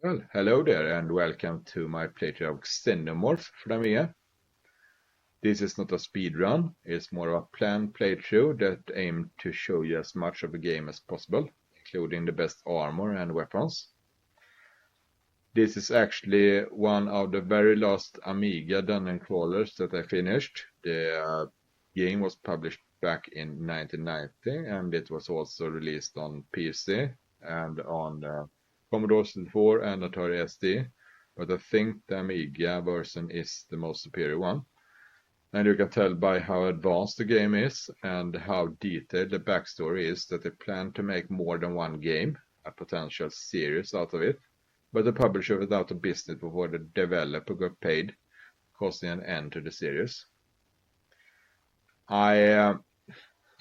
Well, hello there and welcome to my playthrough of Xenomorph for the Amiga. This is not a speedrun, it's more of a planned playthrough that aimed to show you as much of the game as possible, including the best armor and weapons. This is actually one of the very last Amiga dungeon crawlers that I finished. The game was published back in 1990 and it was also released on PC and on Commodore 64 and Atari ST, but I think the Amiga version is the most superior one. And you can tell by how advanced the game is and how detailed the backstory is that they plan to make more than one game, a potential series out of it. But the publisher was out of business before the developer got paid, causing an end to the series.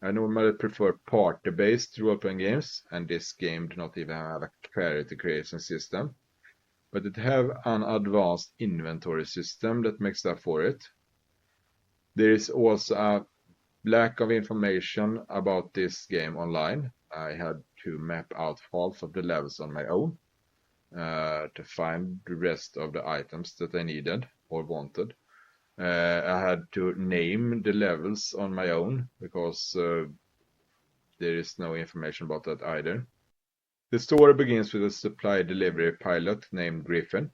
I normally prefer party-based role-playing games, and this game do not even have a character creation system. But it have an advanced inventory system that makes up for it. There is also a lack of information about this game online. I had to map out half of the levels on my own to find the rest of the items that I needed or wanted. I had to name the levels on my own because there is no information about that either. The story begins with a supply delivery pilot named Griffin.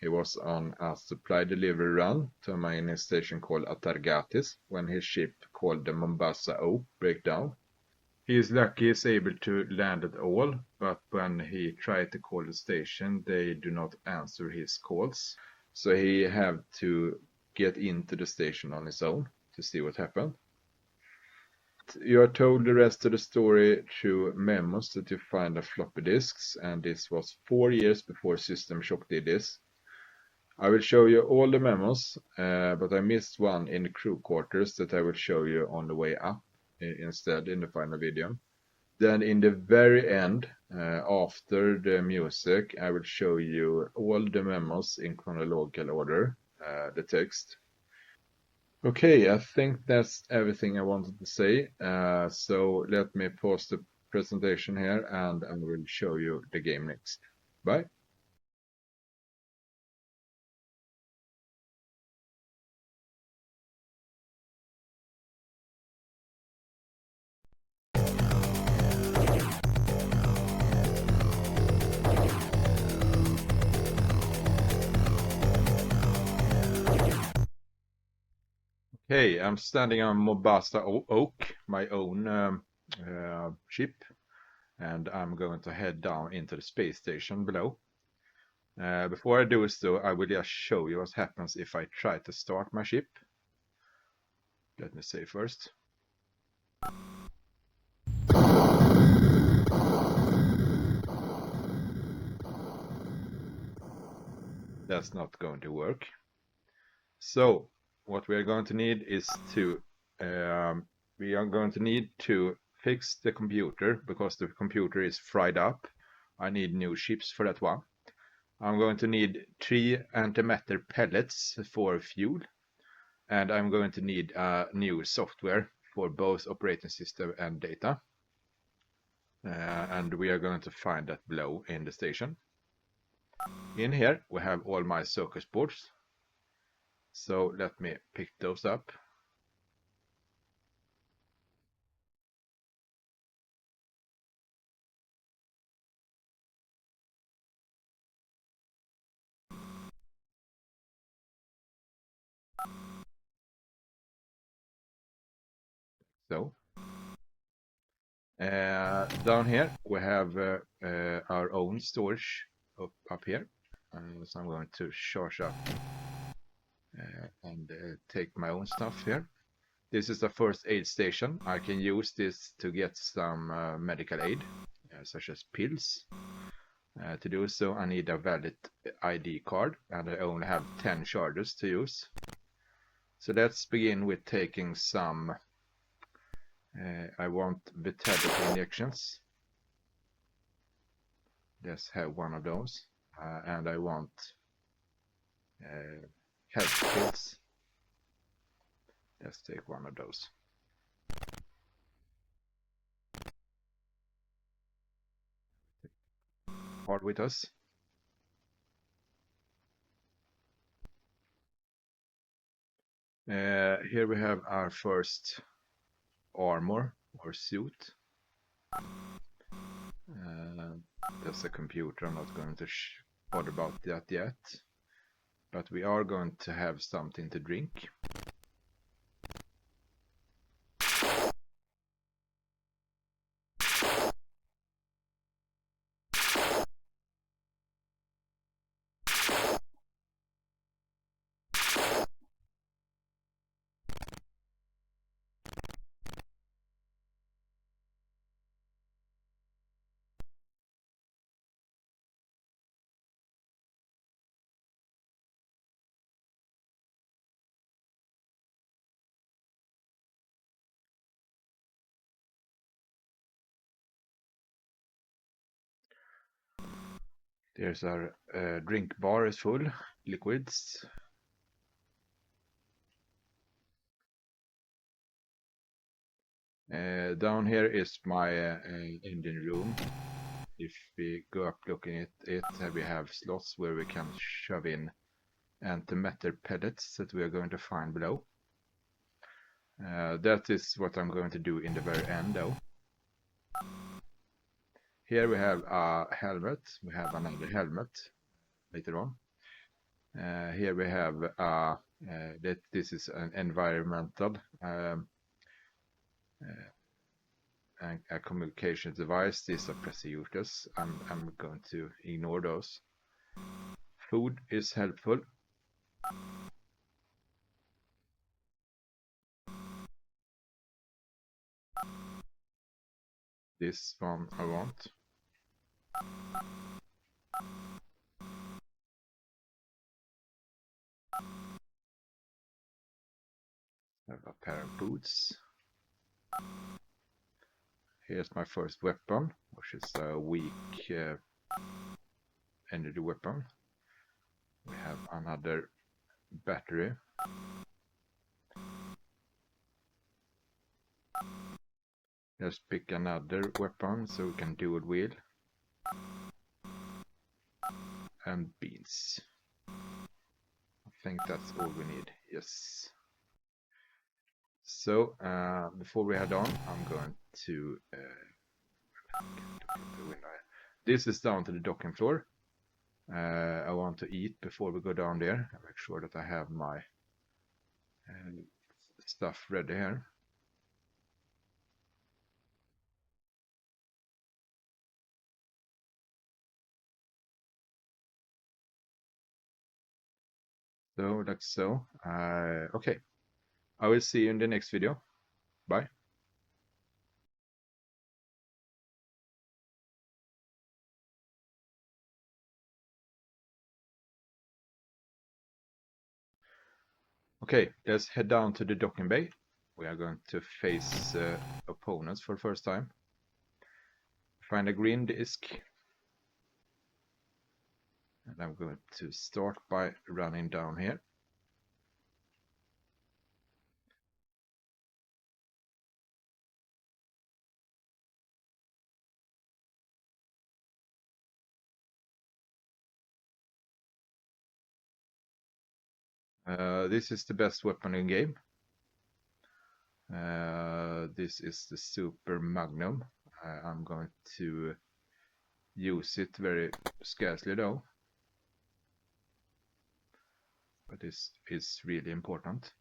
He was on a supply delivery run to a mining station called Atargatis when his ship called the Mombasa Oak break down. He is lucky he is able to land at all, but when he tried to call the station, they do not answer his calls. So he have to get into the station on his own to see what happened. You are told the rest of the story through memos that you find on floppy disks, and this was 4 years before System Shock did this. I will show you all the memos, but I missed one in the crew quarters that I will show you on the way up instead in the final video. Then in the very end, after the music, I will show you all the memos in chronological order, the text. Okay, I think that's everything I wanted to say. So let me pause the presentation here and I will show you the game next. Bye. Okay, I'm standing on Mombasa Oak, my own ship, and I'm going to head down into the space station below. Before I do so, I will just show you what happens if I try to start my ship. Let me say first. That's not going to work. So what we are going to need is we are going to need to fix the computer because the computer is fried up. I need new chips for that one. I'm going to need 3 antimatter pellets for fuel, and I'm going to need new software for both operating system and data. And we are going to find that below in the station. In here we have all my circuit boards. So let me pick those up. So down here we have our own storage up here. So I'm going to charge up and take my own stuff here. This is the first aid station. I can use this to get some medical aid, such as pills. To do so, I need a valid ID card, and I only have 10 charges to use. So let's begin with taking some. I want vitality injections. Let's have one of those. And I want health pills. Let's take one of those. Card with us. Here we have our first armor or suit. That's a computer. I'm not going to bother about that yet. But we are going to have something to drink. There's our drink bar is full, liquids. Down here is my engine room. If we go up looking at it, we have slots where we can shove in antimatter pellets that we are going to find below. That is what I'm going to do in the very end though. Here we have a helmet. We have another helmet later on. Here we have that this is an environmental a communication device. These are pretty useless. I'm going to ignore those. Food is helpful. This one I want. I have a pair of boots. Here's my first weapon, which is a weak energy weapon. We have another battery. Let's pick another weapon so we can dual wield. And beans. I think that's all we need. Yes. So before we head on, I'm going to this is down to the docking floor. I want to eat before we go down there. I make sure that I have my stuff ready here. So like so. Okay. I will see you in the next video. Bye. Okay, let's head down to the docking bay. We are going to face opponents for the first time. Find a green disc. And I'm going to start by running down here. This is the best weapon in game. This is the Super Magnum. I'm going to use it very scarcely though. But this is really important.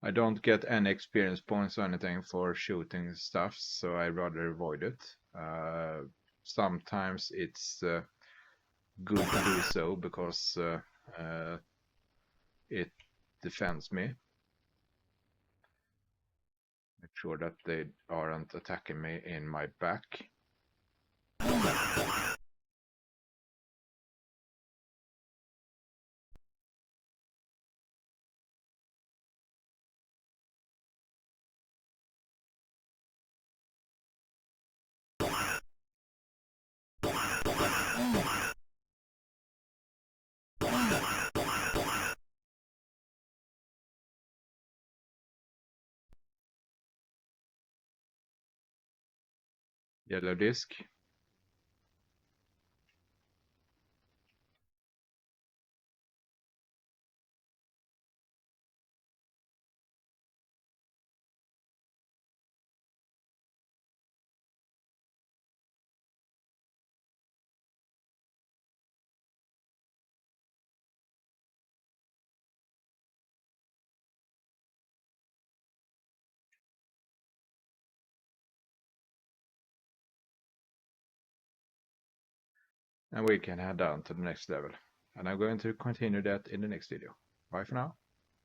I don't get any experience points or anything for shooting stuff, so I rather avoid it. Sometimes it's good to do so because it defends me. Make sure that they aren't attacking me in my back. yellow disk. And we can head down to the next level. And I'm going to continue that in the next video. Bye for now.